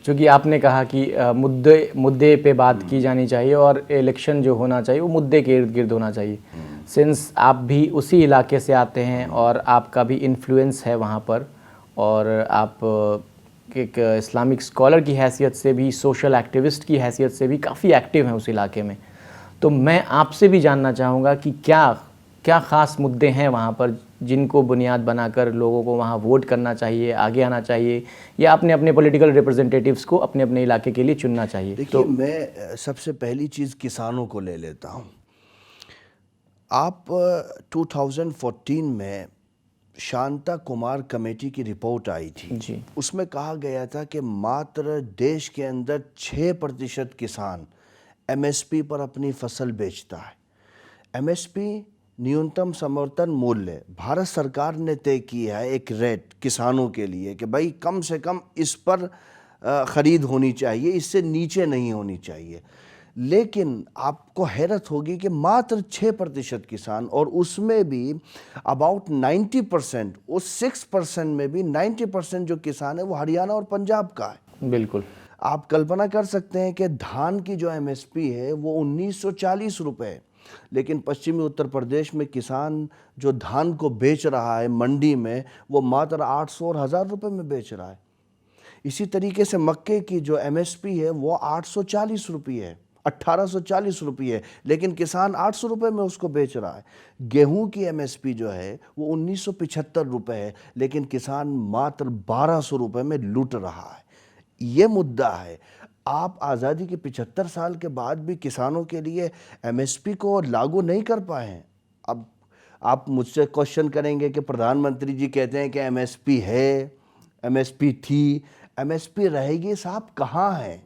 चूँकि आपने कहा कि मुद्दे पे बात की जानी चाहिए और इलेक्शन जो होना चाहिए वो मुद्दे के इर्द गिर्द होना चाहिए। सिंस आप भी उसी इलाके से आते हैं और आपका भी इन्फ्लुएंस है वहाँ पर, और आप एक इस्लामिक स्कॉलर की हैसियत से भी, सोशल एक्टिविस्ट की हैसियत से भी काफ़ी एक्टिव हैं उस इलाके में, तो मैं आपसे भी जानना चाहूँगा कि क्या क्या ख़ास मुद्दे हैं वहाँ पर जिनको बुनियाद बनाकर लोगों को वहाँ वोट करना चाहिए, आगे आना चाहिए, या अपने अपने पॉलिटिकल रिप्रेजेंटेटिव्स को अपने अपने इलाके के लिए चुनना चाहिए। देखिए, मैं सबसे पहली चीज़ किसानों को ले लेता हूँ। आप 2014 में शांता कुमार कमेटी की रिपोर्ट आई थी। जी। उसमें कहा गया था कि मात्र देश के अंदर 6% किसान एमएसपी पर अपनी फसल बेचता है। एमएसपी न्यूनतम समर्थन मूल्य भारत सरकार ने तय किया है, एक रेट किसानों के लिए कि भाई कम से कम इस पर ख़रीद होनी चाहिए, इससे नीचे नहीं होनी चाहिए। लेकिन आपको हैरत होगी कि मात्र 6% किसान, और उसमें भी अबाउट 90%, उस 6% में भी 90% जो किसान है वो हरियाणा और पंजाब का है। बिल्कुल। आप कल्पना कर सकते हैं कि धान की जो एमएसपी है वो 1940 रुपये है, लेकिन पश्चिमी उत्तर प्रदेश में किसान जो धान को बेच रहा है मंडी में वो मात्र 800 और 1000 रुपये में बेच रहा है। इसी तरीके से मक्के की जो एमएसपी है वो 840 रुपये है, 1840 रुपये है, लेकिन किसान 800 रुपये में उसको बेच रहा है। गेहूं की एमएसपी जो है वो 1975 रुपये है, लेकिन किसान मात्र 1200 रुपये में लूट रहा है। ये मुद्दा है। आप आज़ादी के 75 साल के बाद भी किसानों के लिए एमएसपी को लागू नहीं कर पाए हैं। अब आप मुझसे क्वेश्चन करेंगे कि प्रधानमंत्री जी कहते हैं कि एमएसपी है, एमएसपी थी, एमएसपी रहेगी, साहब कहाँ है?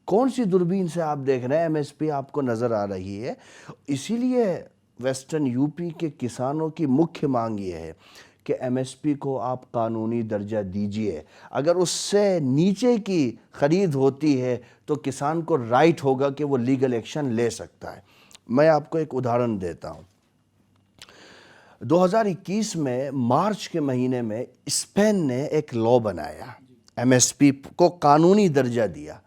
कौन सी दूरबीन से आप देख रहे हैं एमएसपी आपको नज़र आ रही है? इसीलिए वेस्टर्न यूपी के किसानों की मुख्य मांग ये है कि एमएसपी को आप कानूनी दर्जा दीजिए। अगर उससे नीचे की ख़रीद होती है तो किसान को राइट होगा कि वो लीगल एक्शन ले सकता है। मैं आपको एक उदाहरण देता हूँ। 2021 में मार्च के महीने में स्पेन ने एक लॉ बनाया, एमएसपी को कानूनी दर्जा दिया,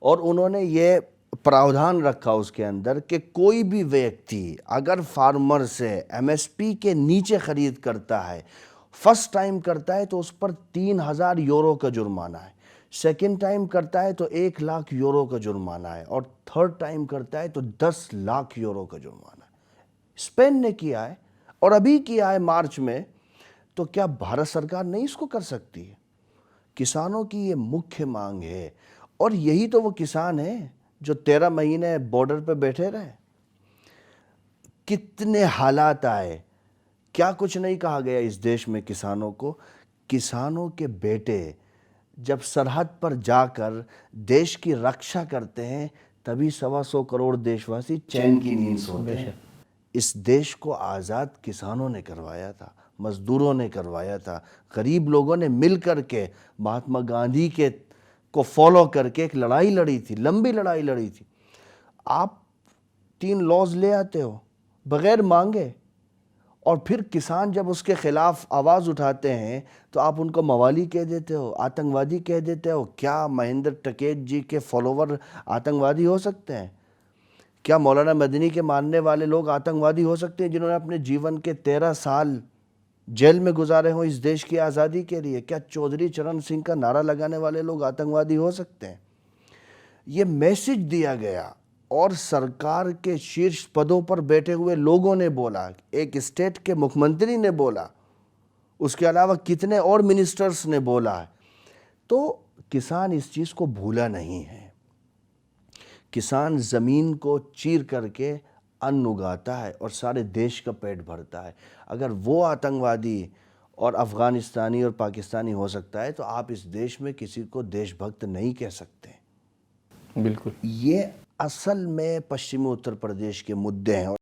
और उन्होंने ये प्रावधान रखा उसके अंदर कि कोई भी व्यक्ति अगर फार्मर से एमएसपी के नीचे ख़रीद करता है, फर्स्ट टाइम करता है तो उस पर 3000 यूरो का जुर्माना है, सेकेंड टाइम करता है तो 1 लाख यूरो का जुर्माना है, और थर्ड टाइम करता है तो 10 लाख यूरो का जुर्माना है। स्पेन ने किया है और अभी किया है मार्च में, तो क्या भारत सरकार नहीं इसको कर सकती है? किसानों की ये मुख्य मांग है, और यही तो वो किसान हैं जो 13 महीने बॉर्डर पे बैठे रहे। कितने हालात आए, क्या कुछ नहीं कहा गया इस देश में किसानों को। किसानों के बेटे जब सरहद पर जाकर देश की रक्षा करते हैं तभी 125 करोड़ देशवासी चैन की नींद सोते हैं। इस देश को आज़ाद किसानों ने करवाया था, मजदूरों ने करवाया था, गरीब लोगों ने मिल कर के महात्मा गांधी के को फॉलो करके एक लड़ाई लड़ी थी, लंबी लड़ाई लड़ी थी। आप 3 लॉज ले आते हो बगैर मांगे, और फिर किसान जब उसके खिलाफ आवाज़ उठाते हैं तो आप उनको मवाली कह देते हो, आतंकवादी कह देते हो। क्या महेंद्र टिकैत जी के फॉलोवर आतंकवादी हो सकते हैं? क्या मौलाना मदनी के मानने वाले लोग आतंकवादी हो सकते हैं जिन्होंने अपने जीवन के 13 साल जेल में गुजारे हों इस देश की आज़ादी के लिए? क्या चौधरी चरण सिंह का नारा लगाने वाले लोग आतंकवादी हो सकते हैं? ये मैसेज दिया गया, और सरकार के शीर्ष पदों पर बैठे हुए लोगों ने बोला, एक स्टेट के मुख्यमंत्री ने बोला, उसके अलावा कितने और मिनिस्टर्स ने बोला है। तो किसान इस चीज़ को भूला नहीं है। किसान ज़मीन को चीर करके अन्न उगाता है और सारे देश का पेट भरता है। अगर वो आतंकवादी और अफ़गानिस्तानी और पाकिस्तानी हो सकता है तो आप इस देश में किसी को देशभक्त नहीं कह सकते। बिल्कुल। ये असल में पश्चिमी उत्तर प्रदेश के मुद्दे हैं।